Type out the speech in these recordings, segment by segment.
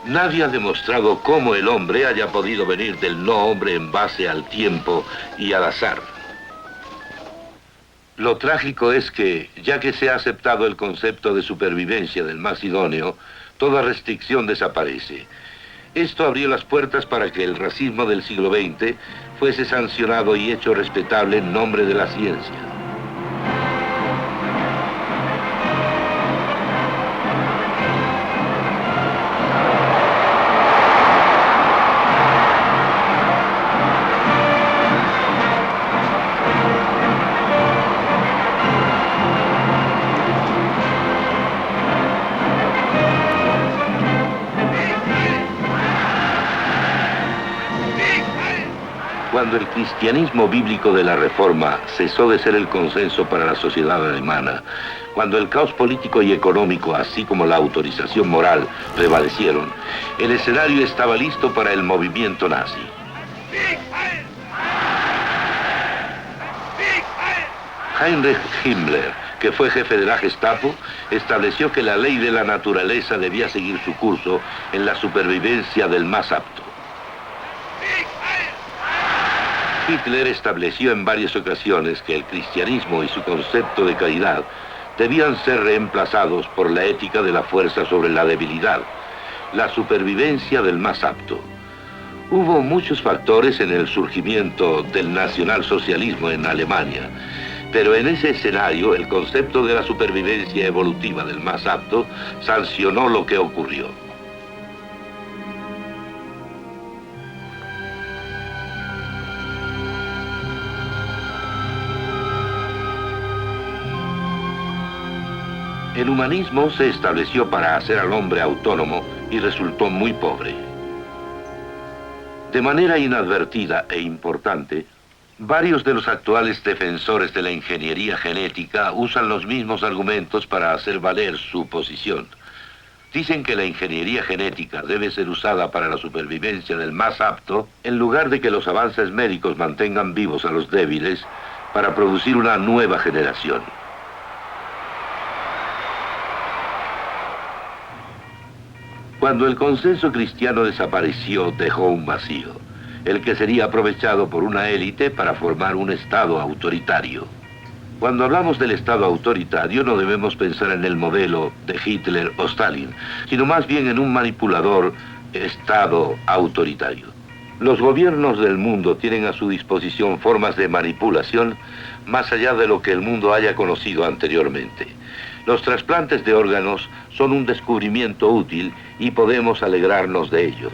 Nadie ha demostrado cómo el hombre haya podido venir del no hombre en base al tiempo y al azar. Lo trágico es que, ya que se ha aceptado el concepto de supervivencia del más idóneo, toda restricción desaparece. Esto abrió las puertas para que el racismo del siglo XX fuese sancionado y hecho respetable en nombre de la ciencia. Cuando el cristianismo bíblico de la Reforma cesó de ser el consenso para la sociedad alemana, cuando el caos político y económico, así como la autorización moral, prevalecieron, el escenario estaba listo para el movimiento nazi. Heinrich Himmler, que fue jefe de la Gestapo, estableció que la ley de la naturaleza debía seguir su curso en la supervivencia del más apto. Hitler estableció en varias ocasiones que el cristianismo y su concepto de caridad debían ser reemplazados por la ética de la fuerza sobre la debilidad, la supervivencia del más apto. Hubo muchos factores en el surgimiento del nacionalsocialismo en Alemania, pero en ese escenario el concepto de la supervivencia evolutiva del más apto sancionó lo que ocurrió. El humanismo se estableció para hacer al hombre autónomo y resultó muy pobre. De manera inadvertida e importante, varios de los actuales defensores de la ingeniería genética usan los mismos argumentos para hacer valer su posición. Dicen que la ingeniería genética debe ser usada para la supervivencia del más apto, en lugar de que los avances médicos mantengan vivos a los débiles para producir una nueva generación. Cuando el consenso cristiano desapareció, dejó un vacío, el que sería aprovechado por una élite para formar un Estado autoritario. Cuando hablamos del Estado autoritario, no debemos pensar en el modelo de Hitler o Stalin, sino más bien en un manipulador Estado autoritario. Los gobiernos del mundo tienen a su disposición formas de manipulación más allá de lo que el mundo haya conocido anteriormente. Los trasplantes de órganos son un descubrimiento útil y podemos alegrarnos de ello.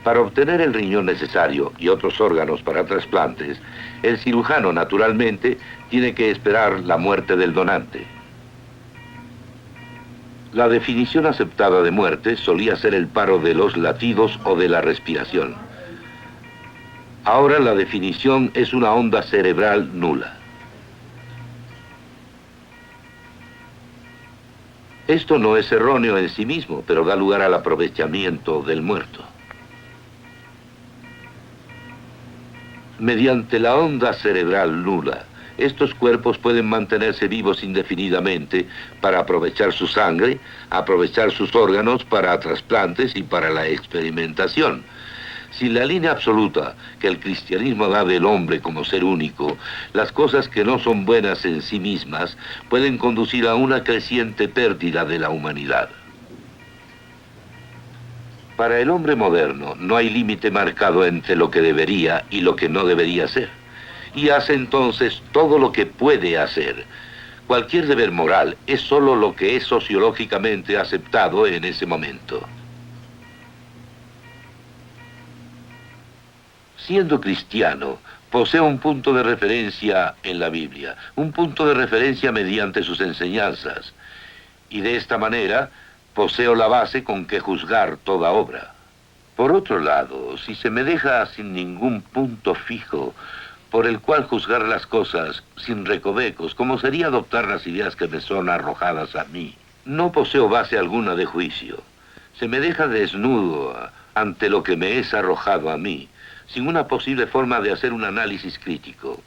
Para obtener el riñón necesario y otros órganos para trasplantes, el cirujano naturalmente tiene que esperar la muerte del donante. La definición aceptada de muerte solía ser el paro de los latidos o de la respiración. Ahora la definición es una onda cerebral nula. Esto no es erróneo en sí mismo, pero da lugar al aprovechamiento del muerto. Mediante la onda cerebral nula, estos cuerpos pueden mantenerse vivos indefinidamente para aprovechar su sangre, aprovechar sus órganos para trasplantes y para la experimentación. Sin la línea absoluta que el cristianismo da del hombre como ser único, las cosas que no son buenas en sí mismas pueden conducir a una creciente pérdida de la humanidad. Para el hombre moderno no hay límite marcado entre lo que debería y lo que no debería ser, y hace entonces todo lo que puede hacer. Cualquier deber moral es solo lo que es sociológicamente aceptado en ese momento. Siendo cristiano, posee un punto de referencia en la Biblia, un punto de referencia mediante sus enseñanzas, y de esta manera poseo la base con que juzgar toda obra. Por otro lado, si se me deja sin ningún punto fijo por el cual juzgar las cosas sin recovecos, como sería adoptar las ideas que me son arrojadas a mí, no poseo base alguna de juicio. Se me deja desnudo ante lo que me es arrojado a mí, sin una posible forma de hacer un análisis crítico.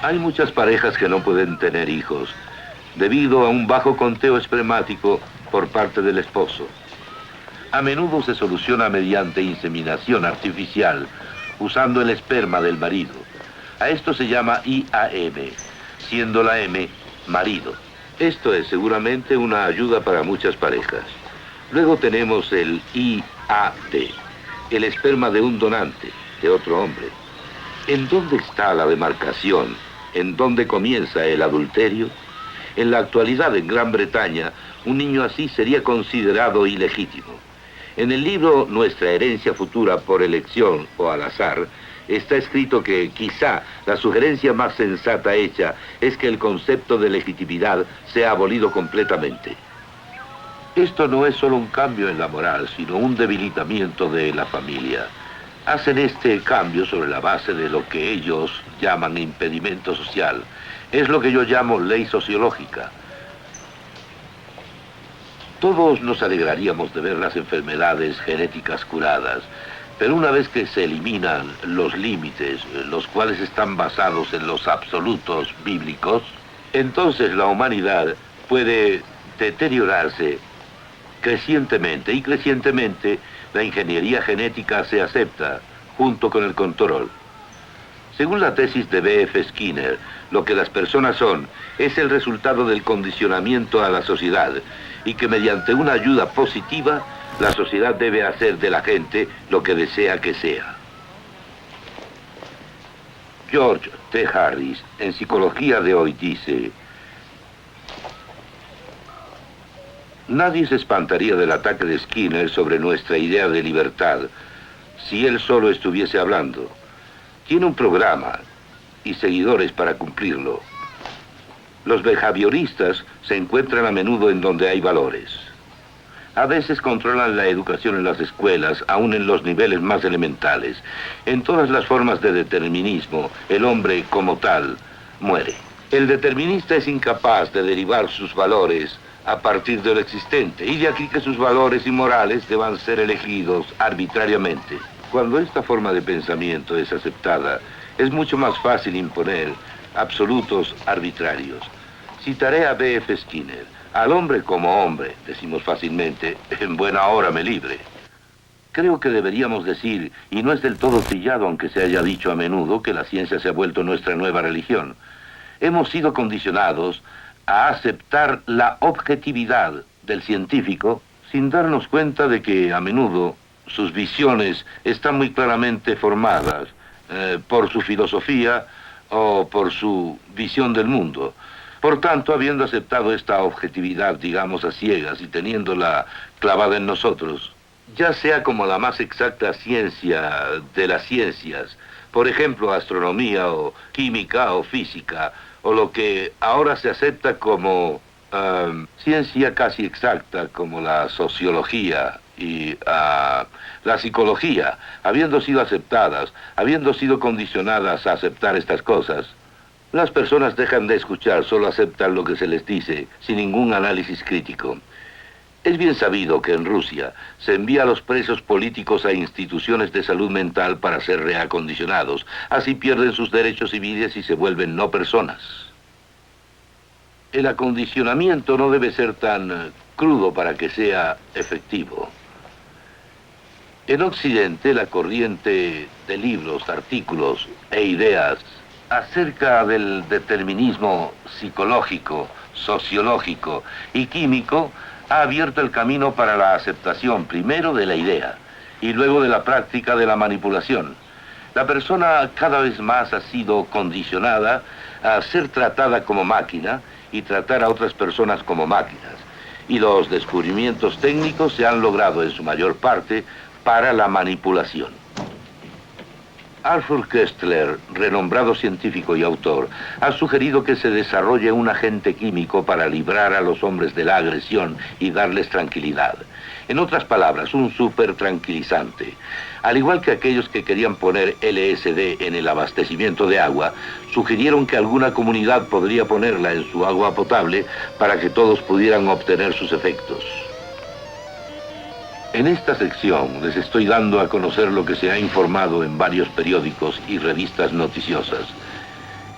Hay muchas parejas que no pueden tener hijos debido a un bajo conteo espermático por parte del esposo. A menudo se soluciona mediante inseminación artificial, usando el esperma del marido. A esto se llama IAM, siendo la M marido. Esto es seguramente una ayuda para muchas parejas. Luego tenemos el IAD, el esperma de un donante, de otro hombre. ¿En dónde está la demarcación? ¿En dónde comienza el adulterio? En la actualidad, en Gran Bretaña, un niño así sería considerado ilegítimo. En el libro Nuestra herencia futura por elección o al azar, está escrito que quizá la sugerencia más sensata hecha es que el concepto de legitimidad sea abolido completamente. Esto no es solo un cambio en la moral, sino un debilitamiento de la familia. Hacen este cambio sobre la base de lo que ellos llaman impedimento social. Es lo que yo llamo ley sociológica. Todos nos alegraríamos de ver las enfermedades genéticas curadas, pero una vez que se eliminan los límites, los cuales están basados en los absolutos bíblicos, entonces la humanidad puede deteriorarse crecientemente, y crecientemente la ingeniería genética se acepta junto con el control. Según la tesis de B.F. Skinner, lo que las personas son es el resultado del condicionamiento a la sociedad, y que mediante una ayuda positiva, la sociedad debe hacer de la gente lo que desea que sea. George T. Harris, en Psicología de Hoy, dice: nadie se espantaría del ataque de Skinner sobre nuestra idea de libertad si él solo estuviese hablando. Tiene un programa y seguidores para cumplirlo. Los behavioristas se encuentran a menudo en donde hay valores. A veces controlan la educación en las escuelas, aún en los niveles más elementales. En todas las formas de determinismo, el hombre como tal muere. El determinista es incapaz de derivar sus valores a partir de lo existente, y de aquí que sus valores y morales deban ser elegidos arbitrariamente. Cuando esta forma de pensamiento es aceptada, es mucho más fácil imponer absolutos arbitrarios. Citaré a B.F. Skinner: al hombre como hombre, decimos fácilmente, en buena hora me libre. Creo que deberíamos decir, y no es del todo trillado aunque se haya dicho a menudo, que la ciencia se ha vuelto nuestra nueva religión. Hemos sido condicionados a aceptar la objetividad del científico sin darnos cuenta de que a menudo sus visiones están muy claramente formadas por su filosofía o por su visión del mundo. Por tanto, habiendo aceptado esta objetividad, digamos, a ciegas y teniéndola clavada en nosotros, ya sea como la más exacta ciencia de las ciencias, por ejemplo, astronomía o química o física, o lo que ahora se acepta como ciencia casi exacta, como la sociología y la psicología, habiendo sido aceptadas, habiendo sido condicionadas a aceptar estas cosas, las personas dejan de escuchar, solo aceptan lo que se les dice, sin ningún análisis crítico. Es bien sabido que en Rusia se envía a los presos políticos a instituciones de salud mental para ser reacondicionados. Así pierden sus derechos civiles y se vuelven no personas. El acondicionamiento no debe ser tan crudo para que sea efectivo. En Occidente, la corriente de libros, artículos e ideas acerca del determinismo psicológico, sociológico y químico ha abierto el camino para la aceptación primero de la idea y luego de la práctica de la manipulación. La persona cada vez más ha sido condicionada a ser tratada como máquina y tratar a otras personas como máquinas. Y los descubrimientos técnicos se han logrado en su mayor parte para la manipulación. Arthur Koestler, renombrado científico y autor, ha sugerido que se desarrolle un agente químico para librar a los hombres de la agresión y darles tranquilidad. En otras palabras, un supertranquilizante. Al igual que aquellos que querían poner LSD en el abastecimiento de agua, sugirieron que alguna comunidad podría ponerla en su agua potable para que todos pudieran obtener sus efectos. En esta sección les estoy dando a conocer lo que se ha informado en varios periódicos y revistas noticiosas,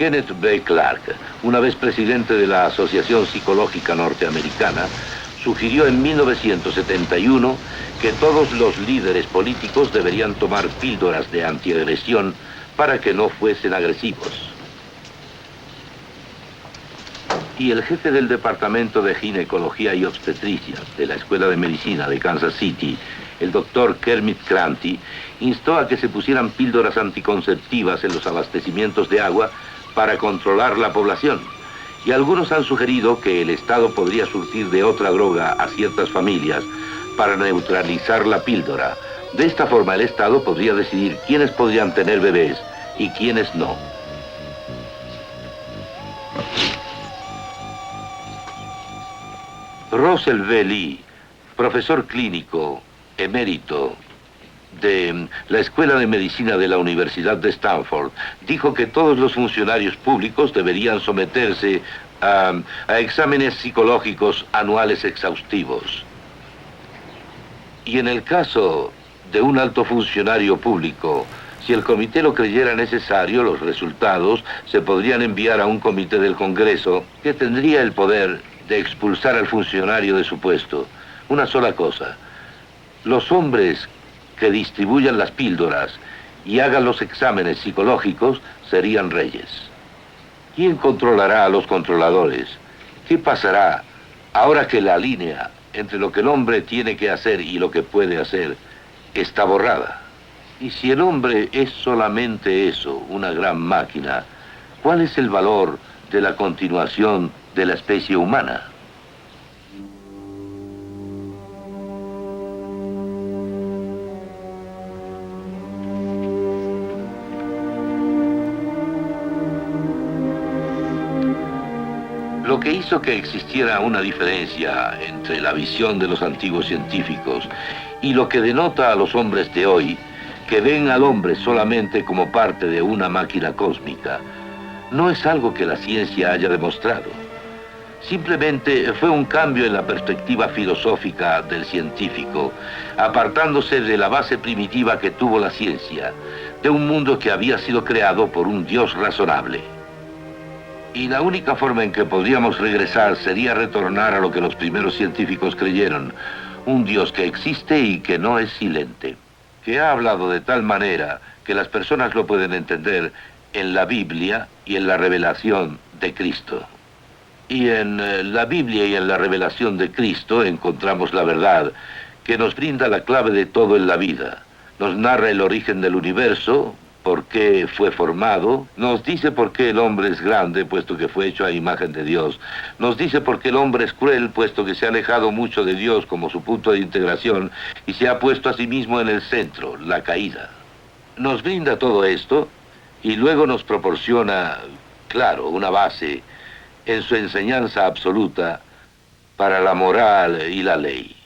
Kenneth B. Clark, una vez presidente de la Asociación Psicológica Norteamericana, sugirió en 1971 que todos los líderes políticos deberían tomar píldoras de antiagresión para que no fuesen agresivos. Y el jefe del Departamento de Ginecología y Obstetricia de la Escuela de Medicina de Kansas City, el doctor Kermit Cranty, instó a que se pusieran píldoras anticonceptivas en los abastecimientos de agua para controlar la población. Y algunos han sugerido que el Estado podría surtir de otra droga a ciertas familias para neutralizar la píldora. De esta forma el Estado podría decidir quiénes podrían tener bebés y quiénes no. Russell V. Lee, profesor clínico emérito de la Escuela de Medicina de la Universidad de Stanford, dijo que todos los funcionarios públicos deberían someterse a exámenes psicológicos anuales exhaustivos. Y en el caso de un alto funcionario público, si el comité lo creyera necesario, los resultados se podrían enviar a un comité del Congreso que tendría el poder de expulsar al funcionario de su puesto. Una sola cosa: los hombres que distribuyan las píldoras y hagan los exámenes psicológicos serían reyes. ¿Quién controlará a los controladores? ¿Qué pasará ahora que la línea entre lo que el hombre tiene que hacer y lo que puede hacer está borrada? Y si el hombre es solamente eso, una gran máquina, ¿cuál es el valor de la continuación de la especie humana? Lo que hizo que existiera una diferencia entre la visión de los antiguos científicos y lo que denota a los hombres de hoy, que ven al hombre solamente como parte de una máquina cósmica, no es algo que la ciencia haya demostrado. Simplemente fue un cambio en la perspectiva filosófica del científico, apartándose de la base primitiva que tuvo la ciencia, de un mundo que había sido creado por un Dios razonable. Y la única forma en que podríamos regresar sería retornar a lo que los primeros científicos creyeron: un Dios que existe y que no es silente, que ha hablado de tal manera que las personas lo pueden entender en la Biblia y en la revelación de Cristo. Y en la Biblia y en la revelación de Cristo encontramos la verdad, que nos brinda la clave de todo en la vida. Nos narra el origen del universo, por qué fue formado, nos dice por qué el hombre es grande, puesto que fue hecho a imagen de Dios, nos dice por qué el hombre es cruel, puesto que se ha alejado mucho de Dios como su punto de integración y se ha puesto a sí mismo en el centro, la caída. Nos brinda todo esto y luego nos proporciona, claro, una base en su enseñanza absoluta para la moral y la ley.